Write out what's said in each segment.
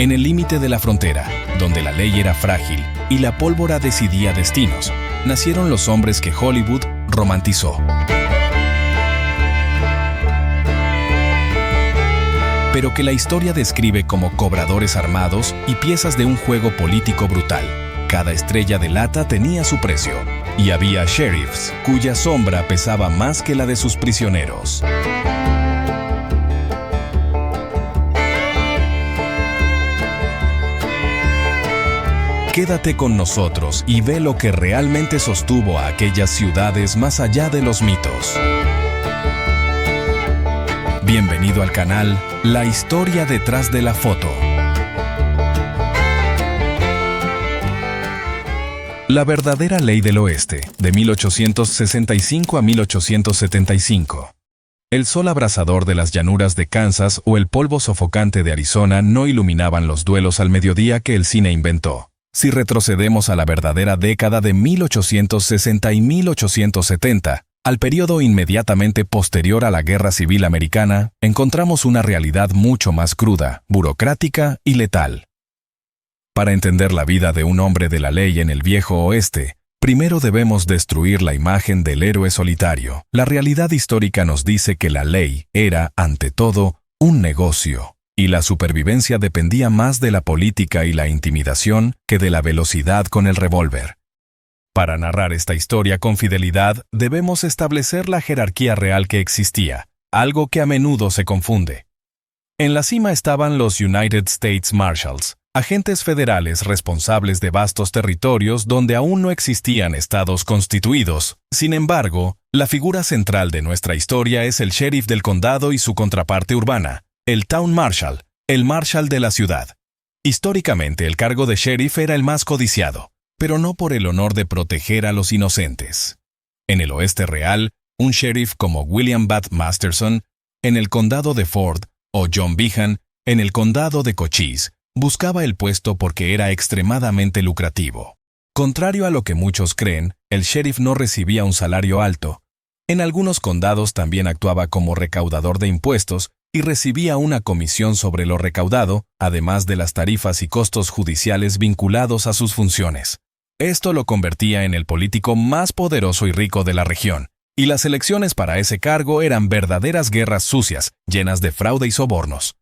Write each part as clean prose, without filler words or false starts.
En el límite de la frontera, donde la ley era frágil y la pólvora decidía destinos, nacieron los hombres que Hollywood romantizó. Pero que la historia describe como cobradores armados y piezas de un juego político brutal. Cada estrella de lata tenía su precio, y había sheriffs cuya sombra pesaba más que la de sus prisioneros. Quédate con nosotros y ve lo que realmente sostuvo a aquellas ciudades más allá de los mitos. Bienvenido al canal La Historia Detrás de la Foto. La verdadera ley del oeste, de 1865 a 1875. El sol abrasador de las llanuras de Kansas o el polvo sofocante de Arizona no iluminaban los duelos al mediodía que el cine inventó. Si retrocedemos a la verdadera década de 1860 y 1870, al periodo inmediatamente posterior a la Guerra Civil Americana, encontramos una realidad mucho más cruda, burocrática y letal. Para entender la vida de un hombre de la ley en el viejo oeste, primero debemos destruir la imagen del héroe solitario. La realidad histórica nos dice que la ley era, ante todo, un negocio, y la supervivencia dependía más de la política y la intimidación que de la velocidad con el revólver. Para narrar esta historia con fidelidad, debemos establecer la jerarquía real que existía, algo que a menudo se confunde. En la cima estaban los United States Marshals, agentes federales responsables de vastos territorios donde aún no existían estados constituidos. Sin embargo, la figura central de nuestra historia es el sheriff del condado y su contraparte urbana, el Town Marshal, el marshal de la ciudad. Históricamente, el cargo de sheriff era el más codiciado, pero no por el honor de proteger a los inocentes. En el oeste real, un sheriff como William Bat Masterson, en el condado de Ford, o John Behan, en el condado de Cochise, buscaba el puesto porque era extremadamente lucrativo. Contrario a lo que muchos creen, el sheriff no recibía un salario alto. En algunos condados también actuaba como recaudador de impuestos y recibía una comisión sobre lo recaudado, además de las tarifas y costos judiciales vinculados a sus funciones. Esto lo convertía en el político más poderoso y rico de la región, y las elecciones para ese cargo eran verdaderas guerras sucias, llenas de fraude y sobornos.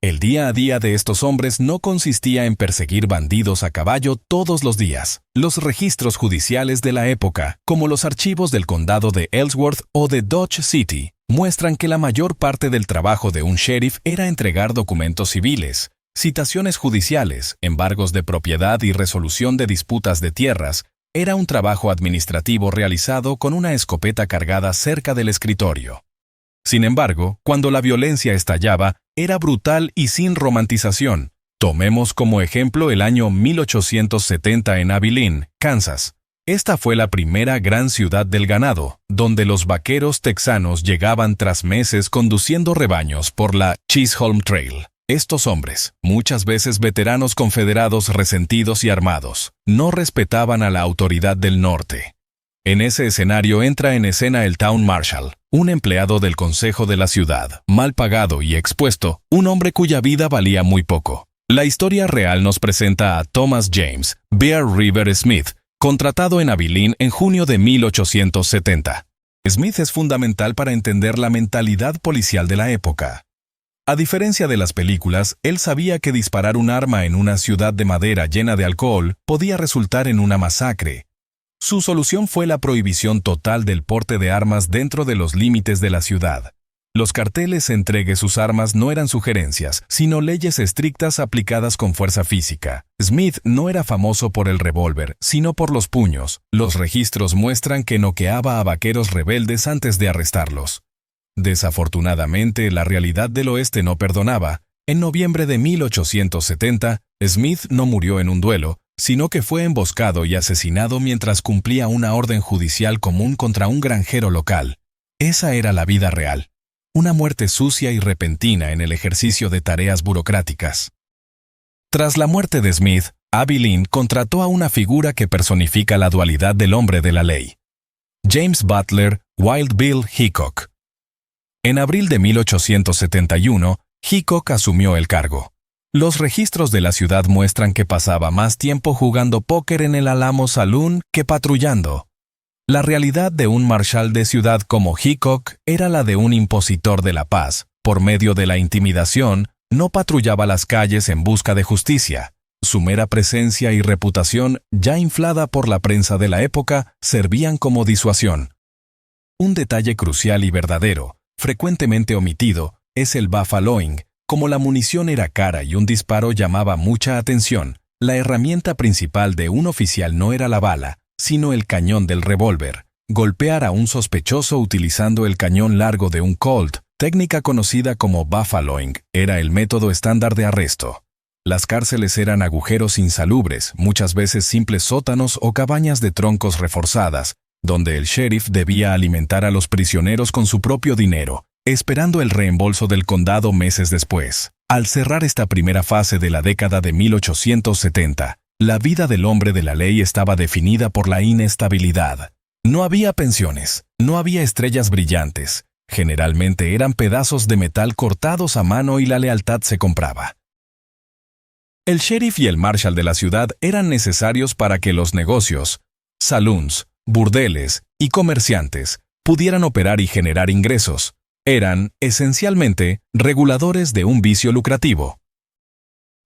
El día a día de estos hombres no consistía en perseguir bandidos a caballo todos los días. Los registros judiciales de la época, como los archivos del condado de Ellsworth o de Dodge City, muestran que la mayor parte del trabajo de un sheriff era entregar documentos civiles, citaciones judiciales, embargos de propiedad y resolución de disputas de tierras. Era un trabajo administrativo realizado con una escopeta cargada cerca del escritorio. Sin embargo, cuando la violencia estallaba, era brutal y sin romantización. Tomemos como ejemplo el año 1870 en Abilene, Kansas. Esta fue la primera gran ciudad del ganado, donde los vaqueros texanos llegaban tras meses conduciendo rebaños por la Chisholm Trail. Estos hombres, muchas veces veteranos confederados resentidos y armados, no respetaban a la autoridad del norte. En ese escenario entra en escena el Town Marshal, un empleado del consejo de la ciudad, mal pagado y expuesto, un hombre cuya vida valía muy poco. La historia real nos presenta a Thomas James Bear River Smith, contratado en Abilene en junio de 1870. Smith es fundamental para entender la mentalidad policial de la época. A diferencia de las películas, él sabía que disparar un arma en una ciudad de madera llena de alcohol podía resultar en una masacre. Su solución fue la prohibición total del porte de armas dentro de los límites de la ciudad. Los carteles entregue sus armas no eran sugerencias, sino leyes estrictas aplicadas con fuerza física. Smith no era famoso por el revólver, sino por los puños. Los registros muestran que noqueaba a vaqueros rebeldes antes de arrestarlos. Desafortunadamente, la realidad del oeste no perdonaba. En noviembre de 1870, Smith no murió en un duelo, sino que fue emboscado y asesinado mientras cumplía una orden judicial común contra un granjero local. Esa era la vida real. Una muerte sucia y repentina en el ejercicio de tareas burocráticas. Tras la muerte de Smith, Abilene contrató a una figura que personifica la dualidad del hombre de la ley. James Butler Wild Bill Hickok. En abril de 1871, Hickok asumió el cargo. Los registros de la ciudad muestran que pasaba más tiempo jugando póker en el Alamo Saloon que patrullando. La realidad de un marshal de ciudad como Hickok era la de un impositor de la paz. Por medio de la intimidación, no patrullaba las calles en busca de justicia. Su mera presencia y reputación, ya inflada por la prensa de la época, servían como disuasión. Un detalle crucial y verdadero, frecuentemente omitido, es el buffaloing. Como la munición era cara y un disparo llamaba mucha atención, la herramienta principal de un oficial no era la bala, sino el cañón del revólver. Golpear a un sospechoso utilizando el cañón largo de un Colt, técnica conocida como buffaloing, era el método estándar de arresto. Las cárceles eran agujeros insalubres, muchas veces simples sótanos o cabañas de troncos reforzadas, donde el sheriff debía alimentar a los prisioneros con su propio dinero, esperando el reembolso del condado meses después. Al cerrar esta primera fase de la década de 1870, la vida del hombre de la ley estaba definida por la inestabilidad. No había pensiones, no había estrellas brillantes, generalmente eran pedazos de metal cortados a mano y la lealtad se compraba. El sheriff y el marshal de la ciudad eran necesarios para que los negocios, saloons, burdeles y comerciantes pudieran operar y generar ingresos. Eran, esencialmente, reguladores de un vicio lucrativo.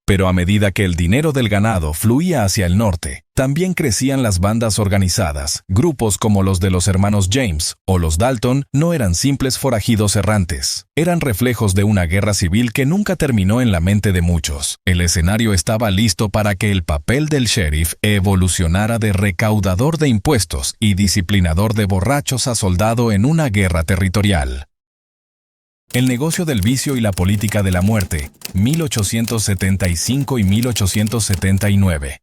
Pero a medida que el dinero del ganado fluía hacia el norte, también crecían las bandas organizadas. Grupos como los de los hermanos James o los Dalton no eran simples forajidos errantes. Eran reflejos de una guerra civil que nunca terminó en la mente de muchos. El escenario estaba listo para que el papel del sheriff evolucionara de recaudador de impuestos y disciplinador de borrachos a soldado en una guerra territorial. El negocio del vicio y la política de la muerte, 1875 y 1879.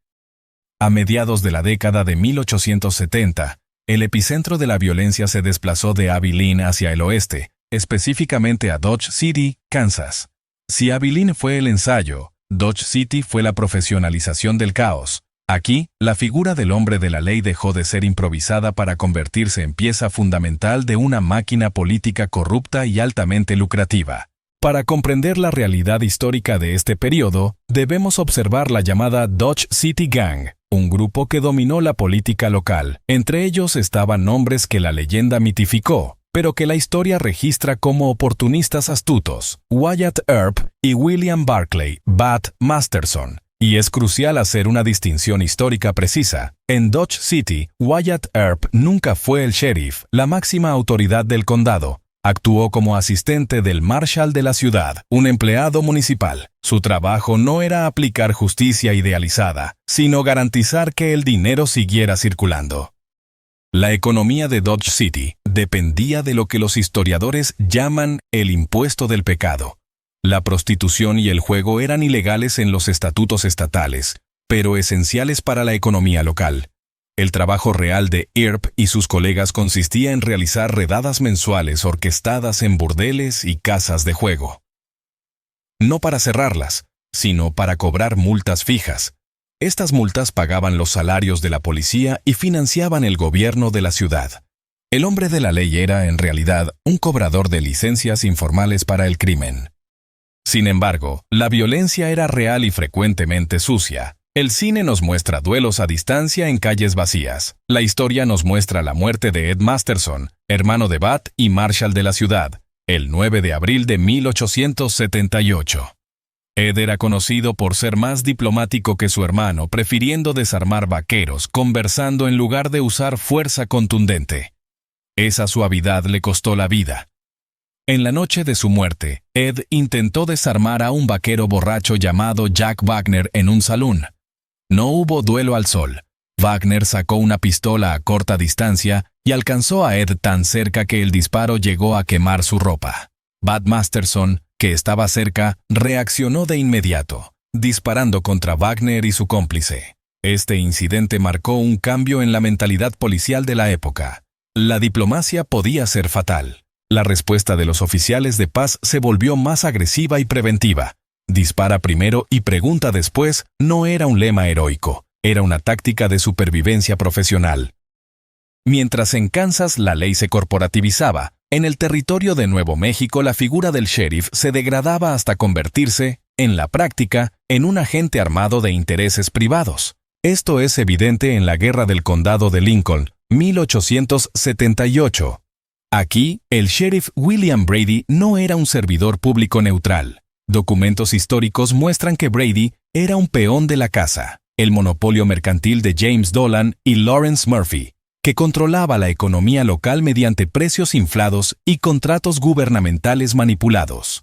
A mediados de la década de 1870, el epicentro de la violencia se desplazó de Abilene hacia el oeste, específicamente a Dodge City, Kansas. Si Abilene fue el ensayo, Dodge City fue la profesionalización del caos. Aquí, la figura del hombre de la ley dejó de ser improvisada para convertirse en pieza fundamental de una máquina política corrupta y altamente lucrativa. Para comprender la realidad histórica de este periodo, debemos observar la llamada Dodge City Gang, un grupo que dominó la política local. Entre ellos estaban nombres que la leyenda mitificó, pero que la historia registra como oportunistas astutos: Wyatt Earp y William Barclay Bat Masterson. Y es crucial hacer una distinción histórica precisa. En Dodge City, Wyatt Earp nunca fue el sheriff, la máxima autoridad del condado. Actuó como asistente del marshal de la ciudad, un empleado municipal. Su trabajo no era aplicar justicia idealizada, sino garantizar que el dinero siguiera circulando. La economía de Dodge City dependía de lo que los historiadores llaman el impuesto del pecado. La prostitución y el juego eran ilegales en los estatutos estatales, pero esenciales para la economía local. El trabajo real de Earp y sus colegas consistía en realizar redadas mensuales orquestadas en burdeles y casas de juego. No para cerrarlas, sino para cobrar multas fijas. Estas multas pagaban los salarios de la policía y financiaban el gobierno de la ciudad. El hombre de la ley era, en realidad, un cobrador de licencias informales para el crimen. Sin embargo, la violencia era real y frecuentemente sucia. El cine nos muestra duelos a distancia en calles vacías. La historia nos muestra la muerte de Ed Masterson, hermano de Bat y marshal de la ciudad, el 9 de abril de 1878. Ed era conocido por ser más diplomático que su hermano, prefiriendo desarmar vaqueros, conversando en lugar de usar fuerza contundente. Esa suavidad le costó la vida. En la noche de su muerte, Ed intentó desarmar a un vaquero borracho llamado Jack Wagner en un salón. No hubo duelo al sol. Wagner sacó una pistola a corta distancia y alcanzó a Ed tan cerca que el disparo llegó a quemar su ropa. Bat Masterson, que estaba cerca, reaccionó de inmediato, disparando contra Wagner y su cómplice. Este incidente marcó un cambio en la mentalidad policial de la época. La diplomacia podía ser fatal. La respuesta de los oficiales de paz se volvió más agresiva y preventiva. Dispara primero y pregunta después no era un lema heroico, era una táctica de supervivencia profesional. Mientras en Kansas la ley se corporativizaba, en el territorio de Nuevo México la figura del sheriff se degradaba hasta convertirse en la práctica, en un agente armado de intereses privados. Esto es evidente en la Guerra del Condado de Lincoln, 1878. Aquí, el sheriff William Brady no era un servidor público neutral. Documentos históricos muestran que Brady era un peón de la casa, el monopolio mercantil de James Dolan y Lawrence Murphy, que controlaba la economía local mediante precios inflados y contratos gubernamentales manipulados.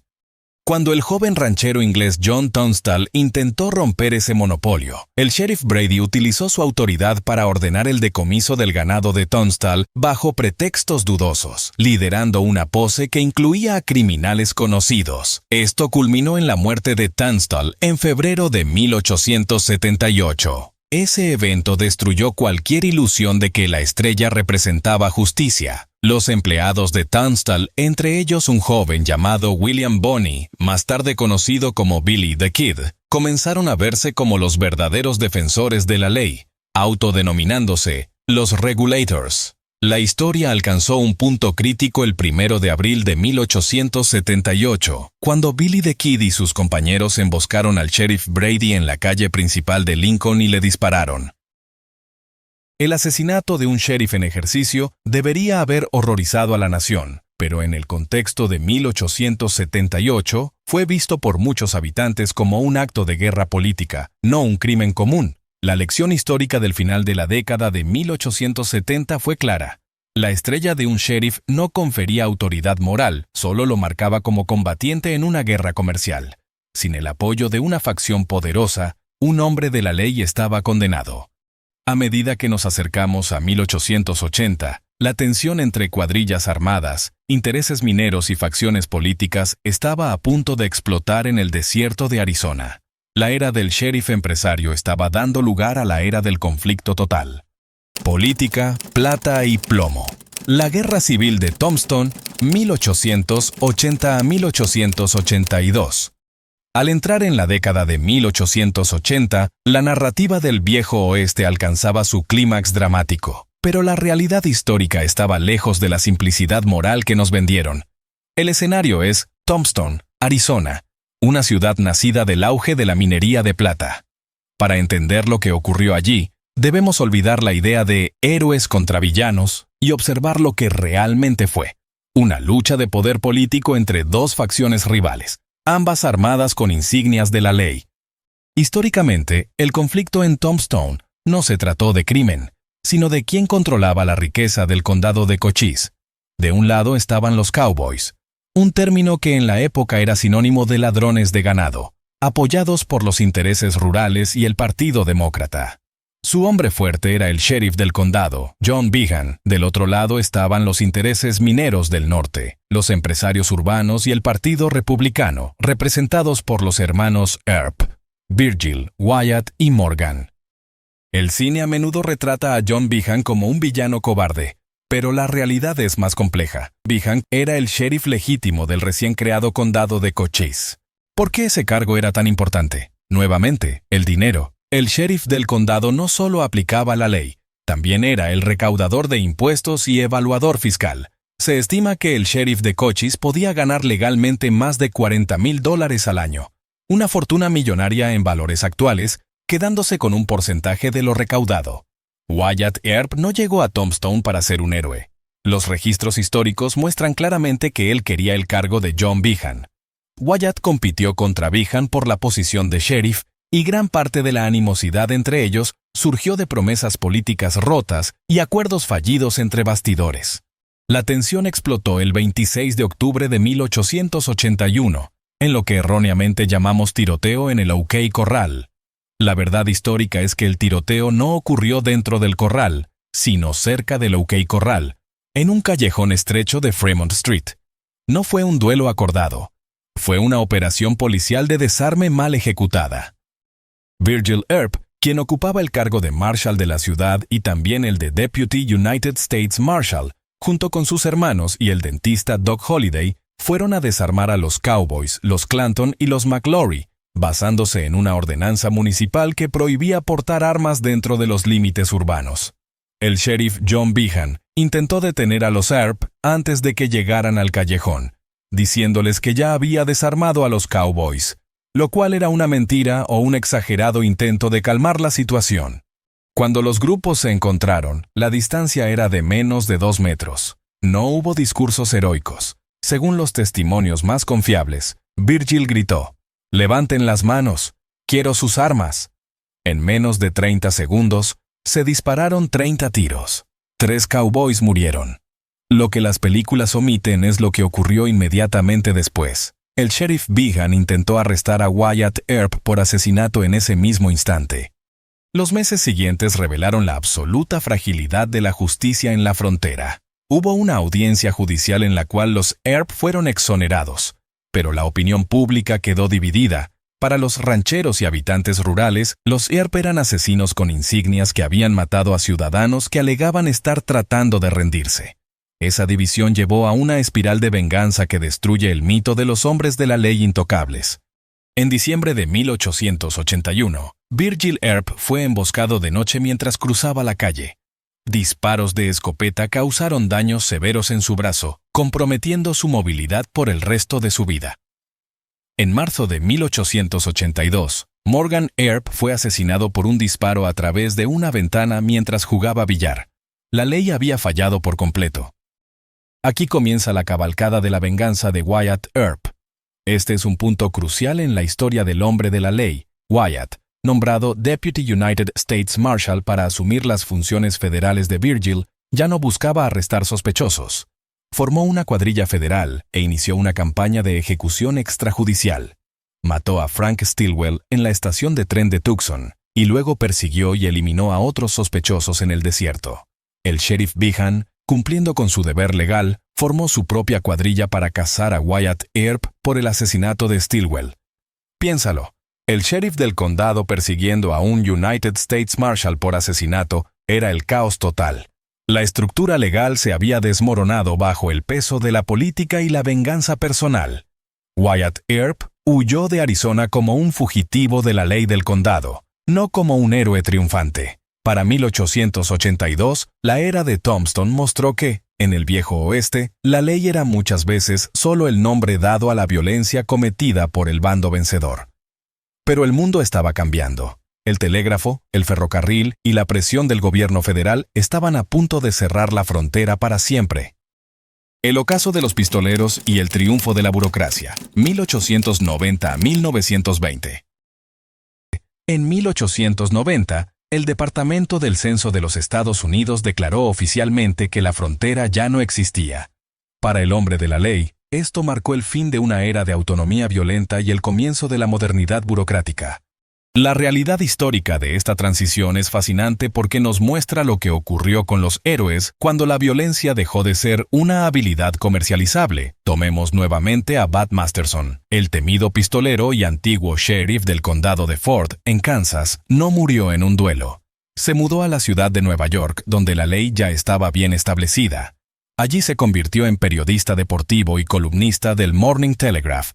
Cuando el joven ranchero inglés John Tunstall intentó romper ese monopolio, el sheriff Brady utilizó su autoridad para ordenar el decomiso del ganado de Tunstall bajo pretextos dudosos, liderando una pose que incluía a criminales conocidos. Esto culminó en la muerte de Tunstall en febrero de 1878. Ese evento destruyó cualquier ilusión de que la estrella representaba justicia. Los empleados de Tunstall, entre ellos un joven llamado William Bonney, más tarde conocido como Billy the Kid, comenzaron a verse como los verdaderos defensores de la ley, autodenominándose los Regulators. La historia alcanzó un punto crítico el 1 de abril de 1878, cuando Billy the Kid y sus compañeros emboscaron al sheriff Brady en la calle principal de Lincoln y le dispararon. El asesinato de un sheriff en ejercicio debería haber horrorizado a la nación, pero en el contexto de 1878 fue visto por muchos habitantes como un acto de guerra política, no un crimen común. La lección histórica del final de la década de 1870 fue clara. La estrella de un sheriff no confería autoridad moral, solo lo marcaba como combatiente en una guerra comercial. Sin el apoyo de una facción poderosa, un hombre de la ley estaba condenado. A medida que nos acercamos a 1880, la tensión entre cuadrillas armadas, intereses mineros y facciones políticas estaba a punto de explotar en el desierto de Arizona. La era del sheriff empresario estaba dando lugar a la era del conflicto total. Política, plata y plomo. La Guerra Civil de Tombstone, 1880 a 1882. Al entrar en la década de 1880, la narrativa del viejo oeste alcanzaba su clímax dramático, pero la realidad histórica estaba lejos de la simplicidad moral que nos vendieron. El escenario es Tombstone, Arizona, una ciudad nacida del auge de la minería de plata. Para entender lo que ocurrió allí, debemos olvidar la idea de héroes contra villanos y observar lo que realmente fue: una lucha de poder político entre dos facciones rivales, ambas armadas con insignias de la ley. Históricamente, el conflicto en Tombstone no se trató de crimen, sino de quién controlaba la riqueza del condado de Cochise. De un lado estaban los cowboys, un término que en la época era sinónimo de ladrones de ganado, apoyados por los intereses rurales y el Partido Demócrata. Su hombre fuerte era el sheriff del condado, John Behan. Del otro lado estaban los intereses mineros del norte, los empresarios urbanos y el Partido Republicano, representados por los hermanos Earp, Virgil, Wyatt y Morgan. El cine a menudo retrata a John Behan como un villano cobarde, pero la realidad es más compleja. Behan era el sheriff legítimo del recién creado condado de Cochise. ¿Por qué ese cargo era tan importante? Nuevamente, el dinero. El sheriff del condado no solo aplicaba la ley, también era el recaudador de impuestos y evaluador fiscal. Se estima que el sheriff de Cochise podía ganar legalmente más de $40,000 al año, una fortuna millonaria en valores actuales, quedándose con un porcentaje de lo recaudado. Wyatt Earp no llegó a Tombstone para ser un héroe. Los registros históricos muestran claramente que él quería el cargo de John Behan. Wyatt compitió contra Behan por la posición de sheriff, y gran parte de la animosidad entre ellos surgió de promesas políticas rotas y acuerdos fallidos entre bastidores. La tensión explotó el 26 de octubre de 1881, en lo que erróneamente llamamos tiroteo en el OK Corral. La verdad histórica es que el tiroteo no ocurrió dentro del corral, sino cerca del OK Corral, en un callejón estrecho de Fremont Street. No fue un duelo acordado. Fue una operación policial de desarme mal ejecutada. Virgil Earp, quien ocupaba el cargo de Marshal de la ciudad y también el de Deputy United States Marshal, junto con sus hermanos y el dentista Doc Holliday, fueron a desarmar a los Cowboys, los Clanton y los McLaury, basándose en una ordenanza municipal que prohibía portar armas dentro de los límites urbanos. El sheriff John Behan intentó detener a los Earp antes de que llegaran al callejón, diciéndoles que ya había desarmado a los Cowboys. lo cual era una mentira o un exagerado intento de calmar la situación. Cuando los grupos se encontraron, la distancia era de menos de 2 metros. No hubo discursos heroicos. Según los testimonios más confiables, Virgil gritó: «Levanten las manos, quiero sus armas». En menos de 30 segundos, se dispararon 30 tiros. 3 cowboys murieron. Lo que las películas omiten es lo que ocurrió inmediatamente después. El sheriff Behan intentó arrestar a Wyatt Earp por asesinato en ese mismo instante. Los meses siguientes revelaron la absoluta fragilidad de la justicia en la frontera. Hubo una audiencia judicial en la cual los Earp fueron exonerados, pero la opinión pública quedó dividida. Para los rancheros y habitantes rurales, los Earp eran asesinos con insignias que habían matado a ciudadanos que alegaban estar tratando de rendirse. Esa división llevó a una espiral de venganza que destruye el mito de los hombres de la ley intocables. En diciembre de 1881, Virgil Earp fue emboscado de noche mientras cruzaba la calle. Disparos de escopeta causaron daños severos en su brazo, comprometiendo su movilidad por el resto de su vida. En marzo de 1882, Morgan Earp fue asesinado por un disparo a través de una ventana mientras jugaba billar. La ley había fallado por completo. Aquí comienza la cabalgada de la venganza de Wyatt Earp. Este es un punto crucial en la historia del hombre de la ley. Wyatt, nombrado Deputy United States Marshal para asumir las funciones federales de Virgil, ya no buscaba arrestar sospechosos. Formó una cuadrilla federal e inició una campaña de ejecución extrajudicial. Mató a Frank Stilwell en la estación de tren de Tucson, y luego persiguió y eliminó a otros sospechosos en el desierto. El sheriff Behan, cumpliendo con su deber legal, formó su propia cuadrilla para cazar a Wyatt Earp por el asesinato de Stilwell. Piénsalo. El sheriff del condado persiguiendo a un United States Marshal por asesinato era el caos total. La estructura legal se había desmoronado bajo el peso de la política y la venganza personal. Wyatt Earp huyó de Arizona como un fugitivo de la ley del condado, no como un héroe triunfante. Para 1882, la era de Tombstone mostró que, en el viejo oeste, la ley era muchas veces solo el nombre dado a la violencia cometida por el bando vencedor. Pero el mundo estaba cambiando. El telégrafo, el ferrocarril y la presión del gobierno federal estaban a punto de cerrar la frontera para siempre. El ocaso de los pistoleros y el triunfo de la burocracia, 1890 a 1920. En 1890, el Departamento del Censo de los Estados Unidos declaró oficialmente que la frontera ya no existía. Para el hombre de la ley, esto marcó el fin de una era de autonomía violenta y el comienzo de la modernidad burocrática. La realidad histórica de esta transición es fascinante porque nos muestra lo que ocurrió con los héroes cuando la violencia dejó de ser una habilidad comercializable. Tomemos nuevamente a Bud Masterson. El temido pistolero y antiguo sheriff del condado de Ford, en Kansas, no murió en un duelo. Se mudó a la ciudad de Nueva York, donde la ley ya estaba bien establecida. Allí se convirtió en periodista deportivo y columnista del Morning Telegraph.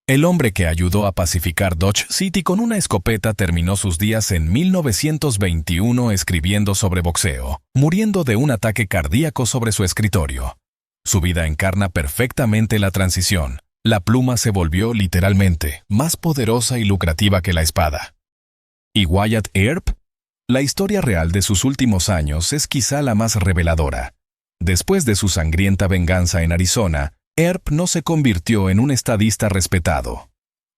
El hombre que ayudó a pacificar Dodge City con una escopeta terminó sus días en 1921 escribiendo sobre boxeo, muriendo de un ataque cardíaco sobre su escritorio. Su vida encarna perfectamente la transición. La pluma se volvió literalmente más poderosa y lucrativa que la espada. ¿Y Wyatt Earp? La historia real de sus últimos años es quizá la más reveladora. Después de su sangrienta venganza en Arizona, Earp no se convirtió en un estadista respetado.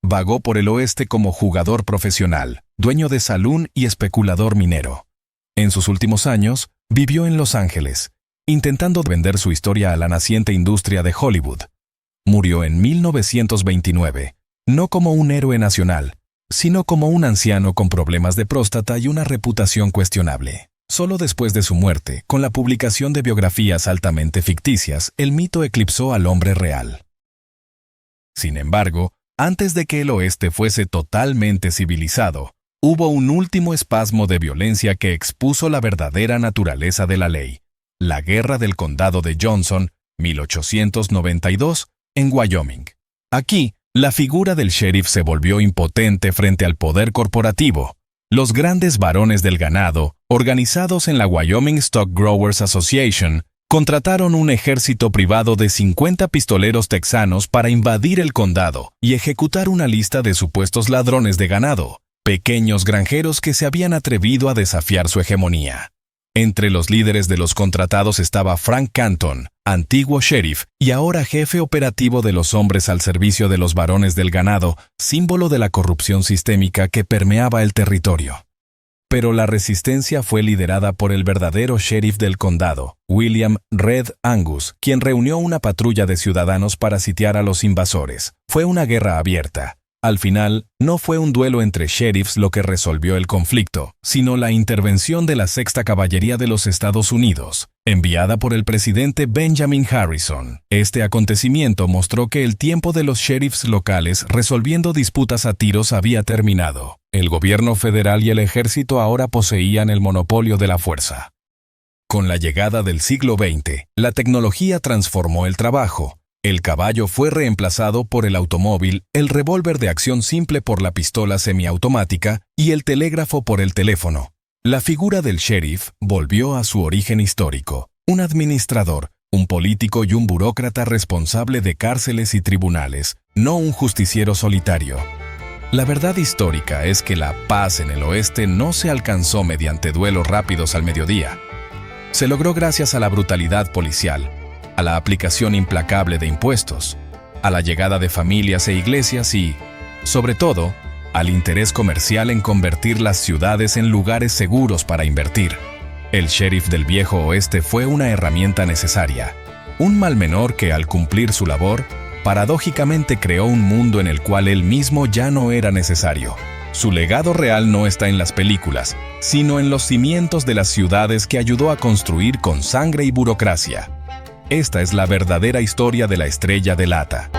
Vagó por el oeste como jugador profesional, dueño de salón y especulador minero. En sus últimos años, vivió en Los Ángeles, intentando vender su historia a la naciente industria de Hollywood. Murió en 1929, no como un héroe nacional, sino como un anciano con problemas de próstata y una reputación cuestionable. Solo después de su muerte, con la publicación de biografías altamente ficticias, el mito eclipsó al hombre real. Sin embargo, antes de que el oeste fuese totalmente civilizado, hubo un último espasmo de violencia que expuso la verdadera naturaleza de la ley: la Guerra del Condado de Johnson, 1892, en Wyoming. Aquí, la figura del sheriff se volvió impotente frente al poder corporativo. Los grandes varones del ganado, organizados en la Wyoming Stock Growers Association, Contrataron un ejército privado de 50 pistoleros texanos para invadir el condado y ejecutar una lista de supuestos ladrones de ganado, pequeños granjeros que se habían atrevido a desafiar su hegemonía. Entre los líderes de los contratados estaba Frank Canton, antiguo sheriff y ahora jefe operativo de los hombres al servicio de los varones del ganado, símbolo de la corrupción sistémica que permeaba el territorio. Pero la resistencia fue liderada por el verdadero sheriff del condado, William Red Angus, quien reunió una patrulla de ciudadanos para sitiar a los invasores. Fue una guerra abierta. Al final, no fue un duelo entre sheriffs lo que resolvió el conflicto, sino la intervención de la Sexta Caballería de los Estados Unidos, enviada por el presidente Benjamin Harrison. Este acontecimiento mostró que el tiempo de los sheriffs locales resolviendo disputas a tiros había terminado. El gobierno federal y el ejército ahora poseían el monopolio de la fuerza. Con la llegada del siglo XX, la tecnología transformó el trabajo. El caballo fue reemplazado por el automóvil, el revólver de acción simple por la pistola semiautomática y el telégrafo por el teléfono. La figura del sheriff volvió a su origen histórico, un administrador, un político y un burócrata responsable de cárceles y tribunales, no un justiciero solitario. La verdad histórica es que la paz en el oeste no se alcanzó mediante duelos rápidos al mediodía. Se logró gracias a la brutalidad policial, a la aplicación implacable de impuestos, a la llegada de familias e iglesias y, sobre todo, al interés comercial en convertir las ciudades en lugares seguros para invertir. El sheriff del viejo oeste fue una herramienta necesaria, un mal menor que, al cumplir su labor, paradójicamente creó un mundo en el cual él mismo ya no era necesario. Su legado real no está en las películas, sino en los cimientos de las ciudades que ayudó a construir con sangre y burocracia. Esta es la verdadera historia de la Estrella de Lata.